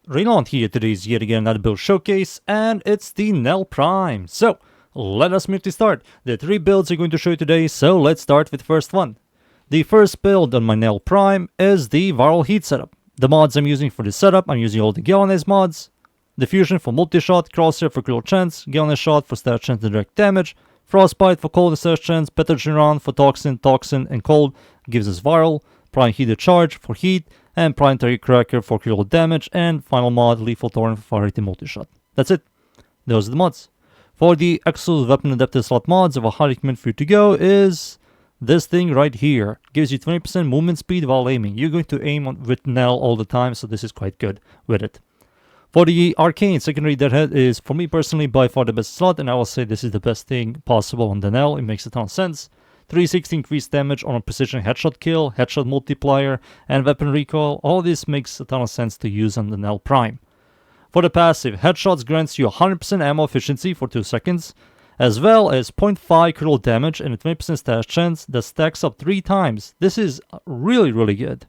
Raynon here. Today is yet again another build showcase, and it's the Knell Prime. So, let us immediately start. There are 3 builds I'm going to show you today, so let's start with the first one. The first build on my Knell Prime is the Viral Heat setup. The mods I'm using for this setup, I'm using all the Galvanized mods. Diffusion for multi-shot, Crosshair for critical chance, Galvanized Shot for stat chance and direct damage, Frostbite for cold and stat chance, Pathogen Round for toxin, and cold gives us viral, Prime Heated Charge for heat, and Planetary Cracker for critical damage, and final mod Lethal Torrent for fire rate and multi-shot. That's it. Those are the mods. For the exclusive weapon adaptive slot mods, I have a high recommend for you to go is this thing right here. Gives you 20% movement speed while aiming. You're going to aim with Knell all the time, so this is quite good with it. For the Arcane secondary deadhead is, for me personally, by far the best slot, and I will say this is the best thing possible on the Knell. It makes a ton of sense. 360 increased damage on a precision headshot kill, headshot multiplier, and weapon recoil. All this makes a ton of sense to use on the Knell Prime. For the passive, headshots grants you 100% ammo efficiency for 2 seconds, as well as 0.5 critical damage and a 20% stash chance that stacks up 3 times. This is really good.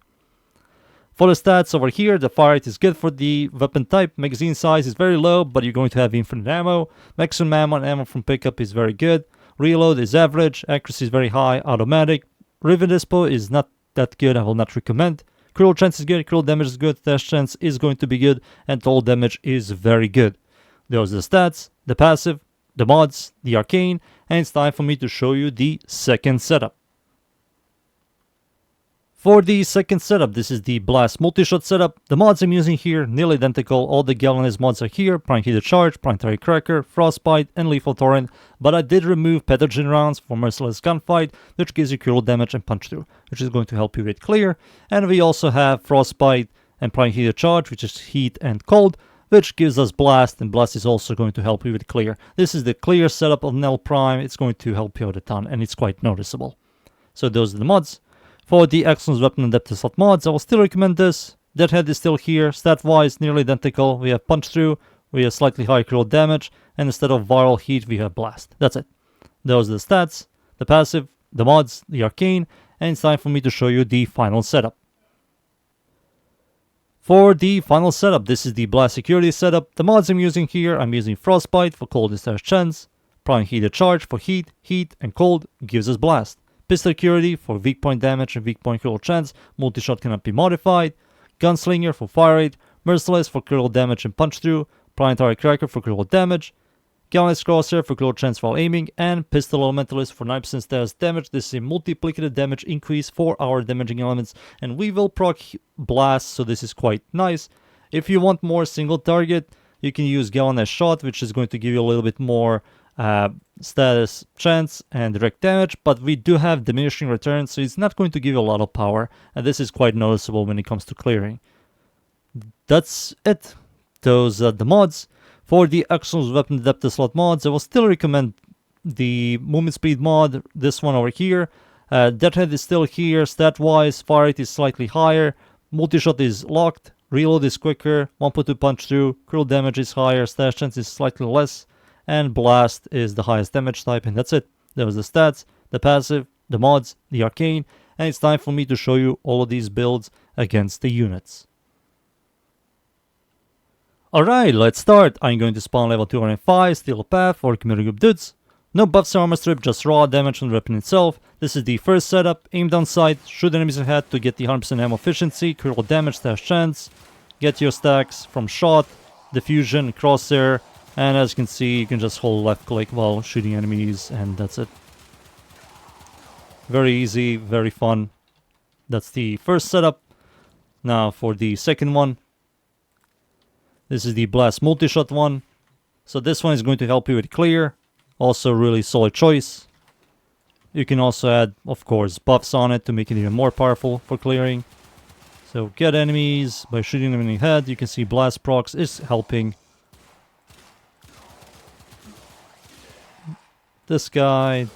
For the stats over here, the fire rate is good for the weapon type. Magazine size is very low, but you're going to have infinite ammo. Maximum ammo and ammo from pickup is very good. Reload is average, accuracy is very high, automatic. Riven Dispo is not that good, I will not recommend. Critical chance is good, critical damage is good, dash chance is going to be good, and total damage is very good. Those are the stats, the passive, the mods, the arcane, and it's time for me to show you the second setup. For the second setup, this is the Blast Multi-Shot setup. The mods I'm using here, nearly identical. All the Galvanized mods are here. Prime Heated Charge, Planetary Cracker, Frostbite, and Lethal Torrent. But I did remove Pathogen Rounds for Merciless Gunfight, which gives you critical damage and punch through, which is going to help you with clear. And we also have Frostbite and Prime Heated Charge, which is heat and cold, which gives us Blast, and Blast is also going to help you with clear. This is the clear setup of Knell Prime. It's going to help you out a ton, and it's quite noticeable. So those are the mods. For the excellent weapon adaptive slot mods, I will still recommend this. Deadhead is still here, stat-wise nearly identical. We have punch through, we have slightly higher critical damage, and instead of viral heat, we have blast. That's it. Those are the stats, the passive, the mods, the arcane, and it's time for me to show you the final setup. For the final setup, this is the Blast Security setup. The mods I'm using here, I'm using Frostbite for cold and stash chance, Prime Heated Charge for heat, and cold gives us blast. Pistol Acuity for weak point damage and weak point critical chance, multi-shot cannot be modified. Gunslinger for fire rate, Merciless for critical damage and punch through, Planetary Cracker for critical damage, Galvanized Crosshair for critical chance while aiming, and Pistol Elementalist for 9% status damage. This is a multiplicative damage increase for our damaging elements, and we will proc blast, so this is quite nice. If you want more single target, you can use Galvanized Shot, which is going to give you a little bit more status chance and direct damage, but we do have diminishing returns, so it's not going to give you a lot of power, and this is quite noticeable when it comes to clearing. That's it. Those are the mods. For the excellent weapon adaptive slot mods, I will still recommend the movement speed mod, this one over here. Deadhead is still here, stat wise, fire rate is slightly higher, multi-shot is locked, reload is quicker, 1.2 punch through, critical damage is higher, stash chance is slightly less, and blast is the highest damage type, and that's it. Those are the stats, the passive, the mods, the arcane, and it's time for me to show you all of these builds against the units. Alright, let's start. I'm going to spawn level 205, steal a path for community group dudes. No buffs or armor strip, just raw damage from the weapon itself. This is the first setup. Aim down sight, shoot enemies ahead to get the 100% ammo efficiency, critical damage, stash chance. Get your stacks from shot, diffusion, crosshair. And as you can see, you can just hold left click while shooting enemies, and that's it. Very easy, very fun. That's the first setup. Now for the second one. This is the Blast Multi-Shot one. So this one is going to help you with clear. Also really solid choice. You can also add, of course, buffs on it to make it even more powerful for clearing. So get enemies by shooting them in the head. You can see Blast procs is helping. This guy,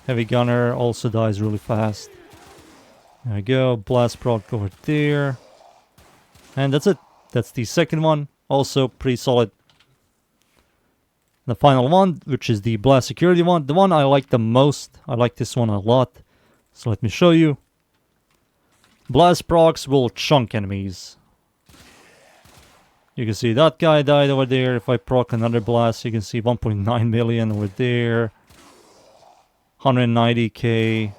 Heavy Gunner also dies really fast. There we go, Blast proc over there. And that's it. That's the second one, also pretty solid. The final one, which is the Blast Security one, the one I like the most. I like this one a lot. So let me show you. Blast procs will chunk enemies. You can see that guy died over there. If I proc another blast, you can see 1.9 million over there. 190k.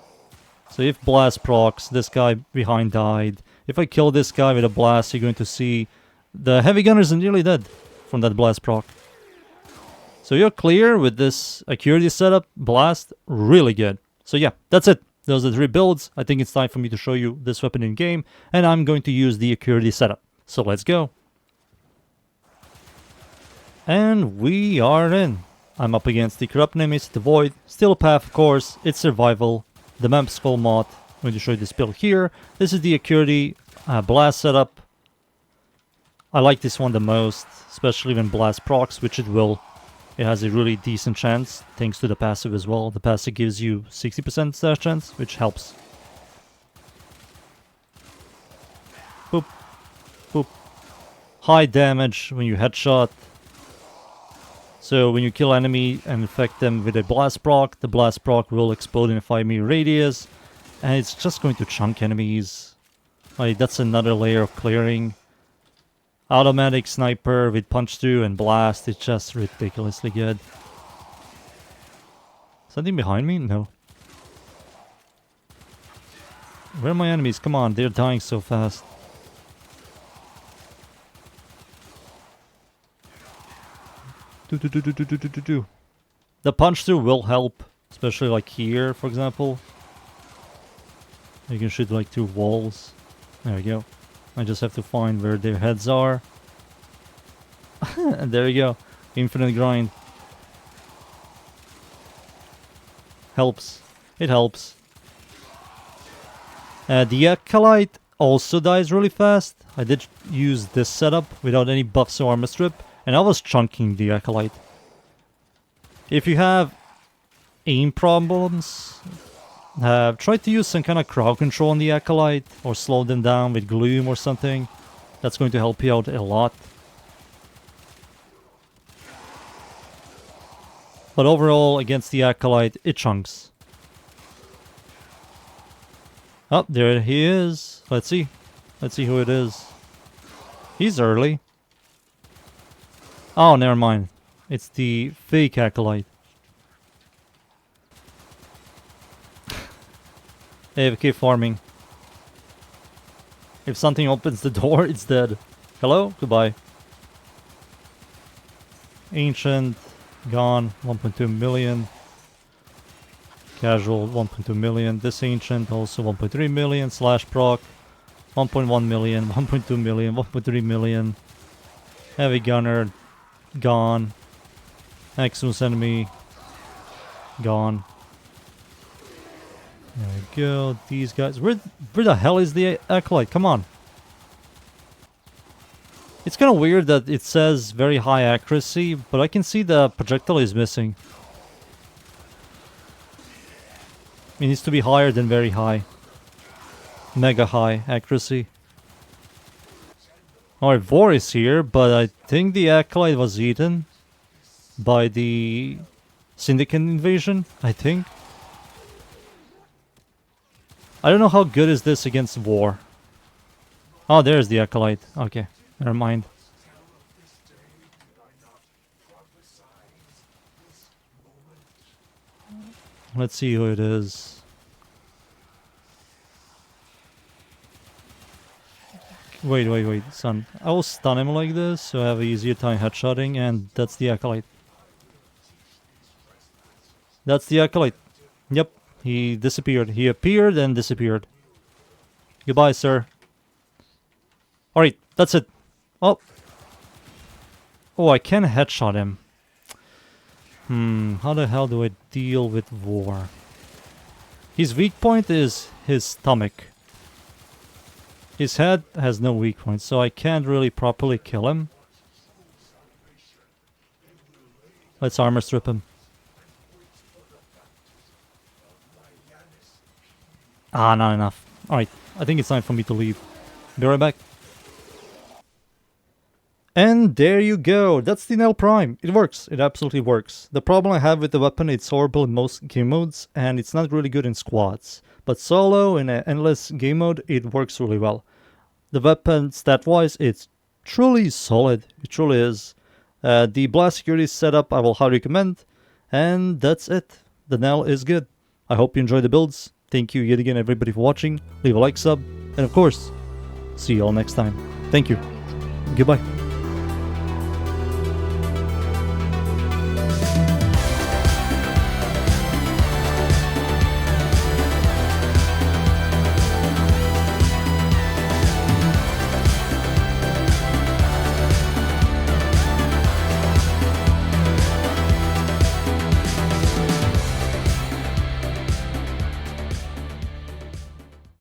So if blast procs, this guy behind died. If I kill this guy with a blast, you're going to see the heavy gunners are nearly dead from that blast proc. So you're clear with this Acuity setup. Blast, really good. So yeah, that's it. Those are the 3 builds. I think it's time for me to show you this weapon in game, and I'm going to use the Acuity setup. So let's go. And we are in. I'm up against the Corrupt Nemesis, the Void, Steel Path, of course, it's Survival, the Map Skull mod. I'm going to show you this build here. This is the Acuity blast setup. I like this one the most, especially when blast procs, which it will. It has a really decent chance, thanks to the passive as well. The passive gives you 60% stash chance, which helps. Boop. Boop. High damage when you headshot. So when you kill enemy and infect them with a blast proc, the blast proc will explode in a 5-meter radius. And it's just going to chunk enemies. Like, that's another layer of clearing. Automatic sniper with punch through and blast, it's just ridiculously good. Something behind me? No. Where are my enemies? Come on, they're dying so fast. The punch through will help, especially like here, for example. You can shoot like through walls. There we go. I just have to find where their heads are. And there you go. Infinite grind. Helps. It helps. The Acolyte also dies really fast. I did use this setup without any buffs or armor strip, and I was chunking the Acolyte. If you have aim problems, try to use some kind of crowd control on the Acolyte, or slow them down with Gloom or something. That's going to help you out a lot. But overall, against the Acolyte, it chunks. Oh, there he is. Let's see. Let's see who it is. He's early. Oh, never mind. It's the fake Acolyte. AFK farming. If something opens the door, it's dead. Hello? Goodbye. Ancient. Gone. 1.2 million. Casual. 1.2 million. This Ancient also 1.3 million. Slash proc. 1.1 million. 1.2 million. 1.3 million. Heavy Gunner. Gone. Exos enemy. Gone. There we go. These guys. Where the hell is the Acolyte? Come on. It's kind of weird that it says very high accuracy, but I can see the projectile is missing. It needs to be higher than very high. Mega high accuracy. Alright, Vor is here, but I think the Acolyte was eaten by the Syndicate invasion, I think. I don't know how good is this against Vor. Oh, there's the Acolyte. Okay, never mind. Let's see who it is. Wait, son. I will stun him like this, so I have an easier time headshotting, and that's the Acolyte. That's the Acolyte. Yep, he disappeared. He appeared and disappeared. Goodbye, sir. Alright, that's it. Oh. Oh, I can headshot him. How the hell do I deal with Vor? His weak point is his stomach. His head has no weak point, so I can't really properly kill him. Let's armor strip him. Ah, not enough. Alright, I think it's time for me to leave. Be right back. And there you go, that's the Knell Prime. It works, it absolutely works. The problem I have with the weapon, it's horrible in most game modes, and it's not really good in squads. But solo, in an endless game mode, it works really well. The weapon, stat-wise, it's truly solid. It truly is. The blast security setup I will highly recommend. And that's it. The Knell is good. I hope you enjoy the builds. Thank you yet again everybody for watching. Leave a like, sub, and of course, see you all next time. Thank you. Goodbye.